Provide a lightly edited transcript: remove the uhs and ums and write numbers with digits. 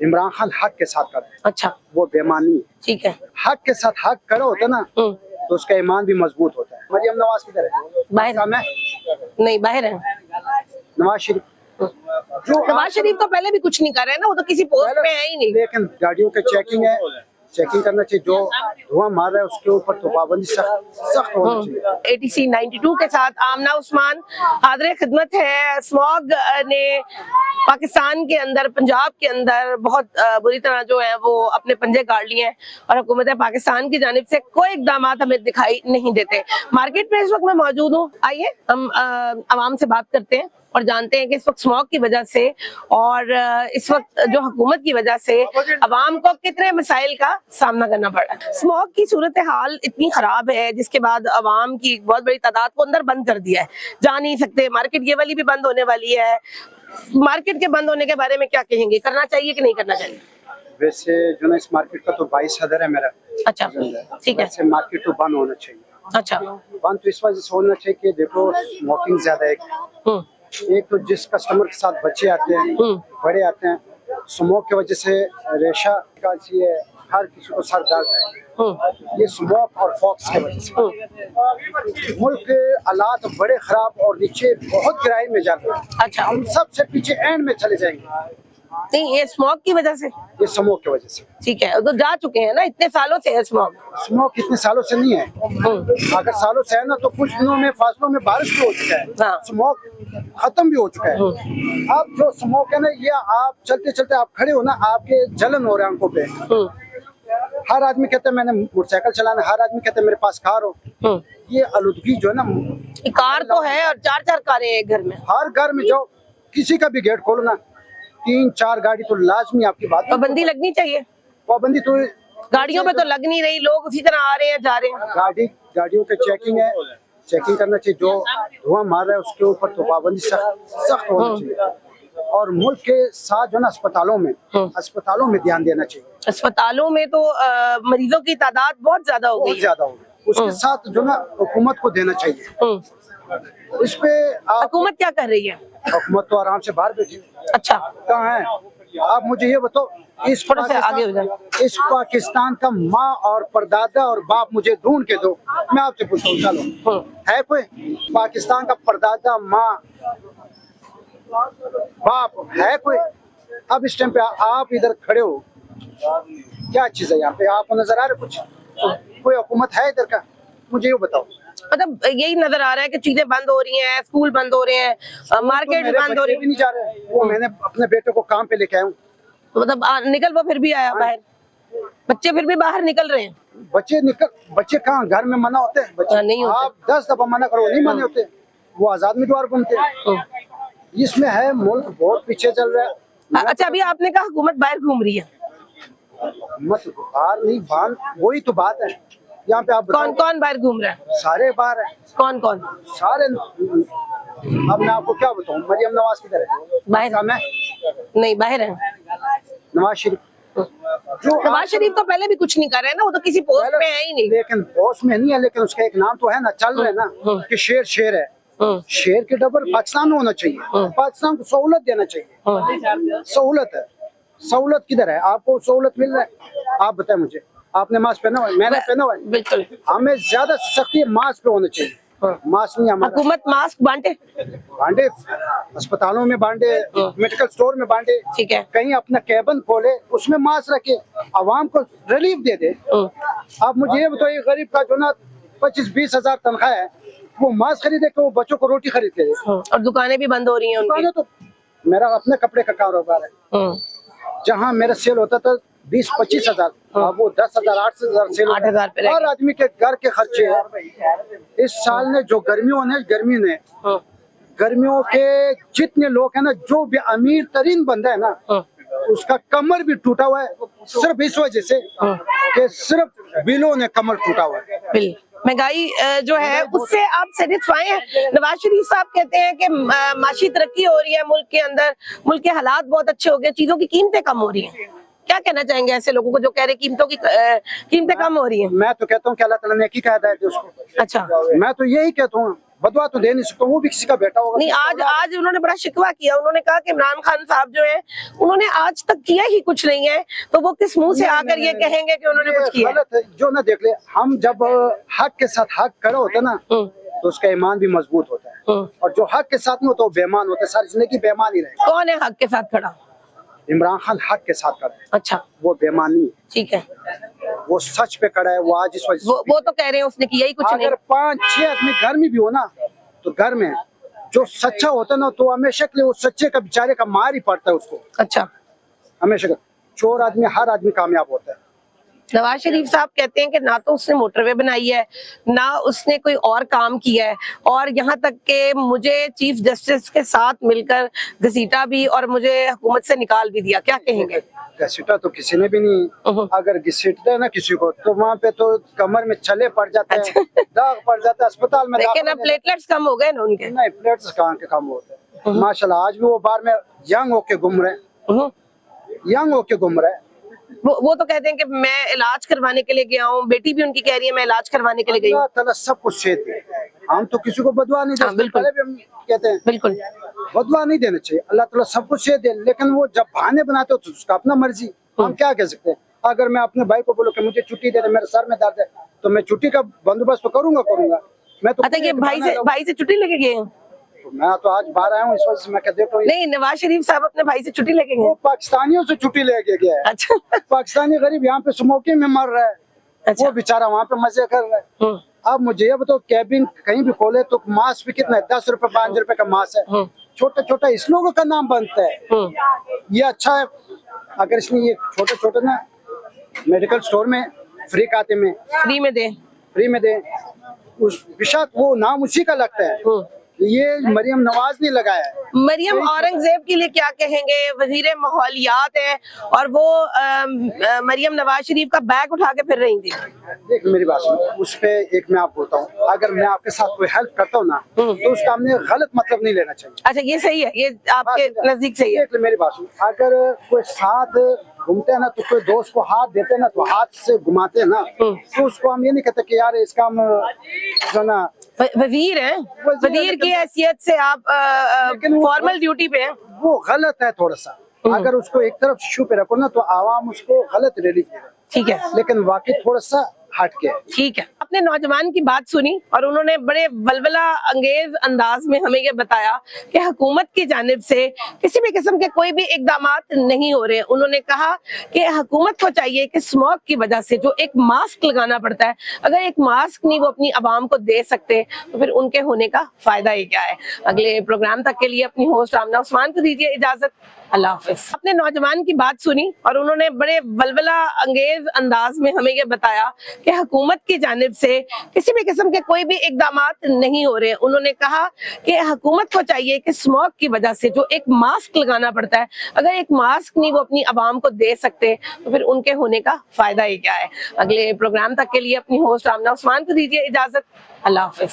इमरान खान हक के साथ करता है। अच्छा, वो बेईमानी है। ठीक है। हक के साथ हक करो होता ना तो उसका ईमान भी मजबूत होता है। मरियम नवाज किधर है? बाहर में नहीं, बाहर है। नवाज शरीफ जो नवाज शरीफ तो पहले भी कुछ नहीं कर रहे हैं ना, वो तो किसी पोस्ट पे है ही नहीं। लेकिन गाड़ियों के चेकिंग है, चेकिंग करना चाहिए। जो धुआं मार रहा है उसके ऊपर तो पाबंदी सख्त होनी चाहिए। ATC 92 के साथ आमना उस्मान हाज़िर खिदमत है। स्मॉग ने पाकिस्तान के अंदर, पंजाब के अंदर बहुत बुरी तरह जो है वो अपने पंजे गाड़ लिए हैं और हुकूमत पाकिस्तान की जानिब से कोई इकदाम हमें दिखाई नहीं देते। मार्केट में इस वक्त मैं मौजूद हूँ। आइए हम आवाम से बात करते हैं और जानते हैं कि इस वक्त स्मॉग की वजह से और इस वक्त जो हुकूमत की वजह से अवाम को कितने मसाइल का सामना करना पड़ रहा है। स्मॉग की सूरत हाल इतनी खराब है जिसके बाद अवाम की एक बहुत बड़ी तादाद को अंदर बंद कर दिया है, जा नहीं सकते। मार्केट ये वाली भी बंद होने वाली है। मार्केट के बंद होने के बारे में क्या कहेंगे, करना चाहिए कि नहीं करना चाहिए? वैसे जो ना इस मार्केट का तो 22,000 है मेरा। अच्छा, ठीक है। वैसे मार्केट तो बंद होना चाहिए। अच्छा, बंद तो इस वजह से होना चाहिए कि देखो स्मोकिंग ज्यादा है। एक तो जिस कस्टमर के साथ बच्चे आते हैं, बड़े आते हैं, स्मोक की वजह से रेशा निकालती है, हर किसी को सर दर्द है। ये स्मोक और फॉक्स की वजह से मुल्क के हालात बड़े खराब और नीचे बहुत गहराई में जाते हैं। अच्छा, हम सबसे पीछे एंड में चले जाएंगे। नहीं, ये स्मोक की वजह से, ये स्मोक की वजह से। ठीक है, तो जा चुके हैं ना, इतने सालों से है स्मोक। स्मोक इतने सालों से नहीं है। अगर सालों से है ना तो कुछ दिनों में फासलों में बारिश भी हो चुका है। हाँ। स्मोक खत्म भी हो चुका है। अब जो स्मोक है ना, ये आप चलते चलते आप खड़े हो ना, आपके जलन हो रहे हैं आंखों पे। हर आदमी कहता है मैंने मोटरसाइकिल चलाना, हर आदमी कहता है मेरे पास कार हो। ये आलूदगी जो है ना, कार तो है और 4-4 कारें हैं घर में। हर घर में जाओ, किसी का भी गेट खोलो ना, 3-4 गाड़ी तो लाजमी आपकी बात। पाबंदी लगनी चाहिए। पाबंदी तो गाड़ियों पे तो लग नहीं रही, लोग उसी तरह आ रहे हैं, जा रहे हैं। गाड़ियों के चेकिंग है, चेकिंग करना चाहिए। जो धुआं मार रहा है उसके ऊपर तो पाबंदी सख्त होनी चाहिए। और मुल्क के साथ जो ना अस्पतालों में ध्यान देना चाहिए। अस्पतालों में तो मरीजों की तादाद बहुत ज्यादा हो गई। उसके साथ जो ना हुकूमत को देना चाहिए। इस पे हुकूमत क्या कर रही है? हुकूमत तो आराम से बाहर बैठी। अच्छा, कहाँ है? आप मुझे ये बताओ, इस थोड़ा सा आगे हो जाए। इस पाकिस्तान का माँ और परदादा और बाप मुझे ढूंढ के दो। मैं आपसे पूछता हूँ, चलो है कोई पाकिस्तान का परदादा, माँ, बाप है कोई? अब इस टाइम पे आप इधर खड़े हो, क्या चीज है यहाँ पे? आपको नजर आ रहा है कुछ? कोई हुकूमत है इधर का? मुझे ये बताओ। मतलब यही नजर आ रहा है कि चीजें बंद हो रही हैं, स्कूल बंद हो रहे हैं, मार्केट बंद हो रही है। नहीं जा रहे। वो मैंने अपने बेटे को काम पे लेके आया हूँ। तो मतलब निकल वो फिर भी आया बाहर, बच्चे फिर भी बाहर निकल रहे हैं। बच्चे कहाँ घर में मना होते हैं? बच्चे नहीं होते। आप 10 दफा मना करो, नहीं मने होते। वो आजाद उम्मीदवार घूमते हैं। इसमें है मुल्क बहुत पीछे चल रहा है। अच्छा, अभी आपने कहा हुकूमत बाहर घूम रही है। मत बाहर नहीं, बाहर वही तो बात है। यहाँ पे आप कौन कौन बाहर घूम रहा है? सारे बाहर है। कौन कौन? सारे। अब मैं आपको क्या बताऊँ, मरियम नवाज किधर है? बाहर में नहीं, बाहर है। नवाज शरीफ नवाज शरीफ तो पहले भी कुछ नहीं कर रहे हैं ना, वो तो किसी पोस्ट पे है ही नहीं। लेकिन पोस्ट में नहीं है, लेकिन उसका एक नाम तो है ना, चल रहा है ना कि शेर है। शेर के डबल पाकिस्तान में होना चाहिए। पाकिस्तान को सहूलत देना चाहिए। सहूलत है। सहूलत किधर है? आपको सहूलत मिल रहा है? आप बताएं मुझे। आपने मास्क पहना हुआ है, मैंने पहना हुआ है। बिल्कुल। हमें ज्यादा सख्ती मास्क पे होना चाहिए। मास्क नहीं हमारा। हुकूमत मास्क बांटे अस्पतालों में बांटे, मेडिकल स्टोर में बांटे, ठीक है। कहीं अपना कैबिन खोले, उसमें मास्क रखे, आवाम को रिलीफ दे दे। आप मुझे ये बताइए, गरीब का जो ना 25-20 हजार तनख्वाह है, वो मास्क खरीदे कि वो बच्चों को रोटी खरीद के दे? और दुकानें भी बंद हो रही हैं उनकी। तो मेरा अपने कपड़े का कारोबार है। जहाँ मेरा सेल होता था 20-25 हजार, अब वो 10,000 8,000 सेल। 8,000 पे हर आदमी के घर के खर्चे हैं। इस साल ने जो गर्मियों के जितने लोग हैं ना, जो भी अमीर तरीन बंदा है ना, उसका कमर भी टूटा हुआ है, सिर्फ इस वजह से कि सिर्फ बिलों ने कमर टूटा हुआ है। बिल महंगाई जो है उससे आप सेटिस्फाई हैं? नवाज शरीफ साहब कहते हैं कि माशी तरक्की हो रही है मुल्क के अंदर, मुल्क के हालात बहुत अच्छे हो गए, चीजों की कीमतें कम हो रही हैं। क्या कहना चाहेंगे ऐसे लोगों को जो कह रहे कीमतें कम हो रही हैं? मैं तो कहता हूँ कि अल्लाह ताला ने की हिदायत है उसको। अच्छा, मैं तो यही कहता हूँ बदवा तो दे नहीं सकता, वो भी किसी का बेटा होगा। नहीं, आज उन्होंने बड़ा शिकवा किया। उन्होंने कहा कि इमरान खान साहब जो है उन्होंने आज तक किया ही कुछ नहीं है, तो वो किस मुंह से आकर ये कहेंगे कि उन्होंने कुछ किया? गलत है। जो ना देख ले, हम जब हक के साथ हक खड़ा होता है ना तो उसका ईमान भी मजबूत होता है, और जो हक के साथ में होता है वो बेईमान होता है, सारी जिंदगी बेईमान ही रहेगा। कौन है हक के साथ खड़ा? इमरान खान हक के साथ खड़ा है। अच्छा, वो बेईमान नहीं है, ठीक है। वो सच पे खड़ा है। वो आज इस वजह वो तो कह रहे हैं उसने किया ही कुछ नहीं। अगर 5-6 आदमी घर में भी हो ना, तो घर में जो सच्चा होता है ना, तो हमेशा के लिए वो सच्चे का बेचारे का मार ही पड़ता है उसको। अच्छा, हमेशा चोर आदमी, हर आदमी कामयाब होता है। नवाज शरीफ साहब कहते हैं कि ना तो उसने मोटरवे बनाई है, ना उसने कोई और काम किया है, और यहाँ तक के मुझे चीफ जस्टिस के साथ मिलकर घसीटा भी और मुझे हुकूमत से निकाल भी दिया। क्या कहेंगे? घसीटा तो किसी ने भी नहीं। अगर घसीटते है ना किसी को, तो वहाँ पे तो कमर में छले पड़ जाते हैं, दाग पड़ जाता है, अस्पताल में। लेकिन अब प्लेटलेट्स कम हो गए ना उनके। नहीं, प्लेटलेट्स कहाँ के कम होते हैं माशाल्लाह। आज भी वो बार में यंग होके घूम रहे हैं, यंग होके घूम रहे हैं। वो तो कहते हैं कि मैं इलाज करवाने के लिए गया हूँ, बेटी भी उनकी कह रही है मैं इलाज करवाने के लिए गई हूँ। अल्लाह ताला सब कुछ सेहत दे, हम तो किसी को बदवा नहीं देते। बिल्कुल। पहले भी हम कहते हैं बिल्कुल, बदवा नहीं देना चाहिए। अल्लाह ताला सब कुछ सेहत दे, लेकिन वो जब बहाने बनाते हो तो उसका अपना मर्जी। हम क्या कह सकते हैं? अगर मैं अपने भाई को बोलूं कि मुझे छुट्टी दे दे, मेरे सर में दर्द है, तो मैं छुट्टी का बंदोबस्त तो करूंगा। मैं तो अच्छा, ये भाई से छुट्टी लेके गए हैं? तो मैं तो आज बाहर आया हूँ, इस वजह से मैं देख रहा हूँ। नहीं, नवाज शरीफ साहब अपने भाई से छुट्टी लेके गए। वो पाकिस्तानियों से छुट्टी लेके गया है। अच्छा, पाकिस्तानी गरीब यहाँ पे स्मोकिंग में मर रहा है। अच्छा। वो बेचारा वहाँ पे मजे कर रहा है। अब मुझे ये बताओ, कैबिन कहीं भी खोले तो मास्क भी कितना है? 10 रुपए 5 रुपए का मास्क है। छोटा छोटा इस लोगों का नाम बनता है। ये अच्छा है अगर इसमें ये छोटे छोटे ना मेडिकल स्टोर में फ्री खाते में फ्री में दे, उस बेशक वो नाम उसी का लगता है। ये मरियम नवाज ने लगाया है। मरियम औरंगजेब के लिए क्या कहेंगे? वजीर माहौलियात है और वो मरियम नवाज शरीफ का बैग उठा के फिर रही थी। देख मेरी बात सुन, उस पे एक मैं आपको बोलता हूँ, अगर मैं आपके साथ कोई हेल्प करता हूँ ना, तो उसका हमने गलत मतलब नहीं लेना चाहिए। अच्छा, ये सही है, ये आपके नजदीक सही है। मेरी बात सुन, अगर कोई साथ घूमते हैं ना, तो कोई दोस्त को हाथ देते हैं ना, तो हाथ से घुमाते हैं ना, तो उसको हम ये नहीं कहते कि यार इसका हम जो ना वजीर है, वजीर की हैसियत से आप फॉर्मल ड्यूटी पे हैं। वो गलत है थोड़ा सा। अगर उसको एक तरफ इशू पे रखो ना, तो आवाम उसको गलत रिलीफ देगा। ठीक है, लेकिन वाकई थोड़ा सा हट के। ठीक है। अपने नौजवान की बात सुनी और उन्होंने बड़े वलवला अंगेज अंदाज में हमें ये बताया कि हुकूमत की जानिब से किसी भी किस्म के कोई भी इकदामात नहीं हो रहे। उन्होंने कहा कि हुकूमत को चाहिए कि स्मॉग की वजह से जो एक मास्क लगाना पड़ता है, अगर एक मास्क नहीं वो अपनी आवाम को दे सकते तो फिर उनके होने का फायदा ही क्या है। अगले प्रोग्राम तक के लिए अपनी होस्ट आमना उस्मान को दीजिए इजाजत। अल्लाह हाफिज। अपने नौजवान की बात सुनी और उन्होंने बड़े वलवला अंगेज अंदाज में हमें ये बताया कि हुकूमत की जानिब से किसी भी किस्म के कोई भी इकदामात नहीं हो रहे। उन्होंने कहा कि हुकूमत को चाहिए कि स्मॉग की वजह से जो एक मास्क लगाना पड़ता है, अगर एक मास्क नहीं वो अपनी आवाम को दे सकते तो फिर उनके होने का फायदा ही क्या है। अगले प्रोग्राम तक के लिए अपनी होस्ट आमना उस्मान को दीजिए इजाजत। अल्लाह हाफिज।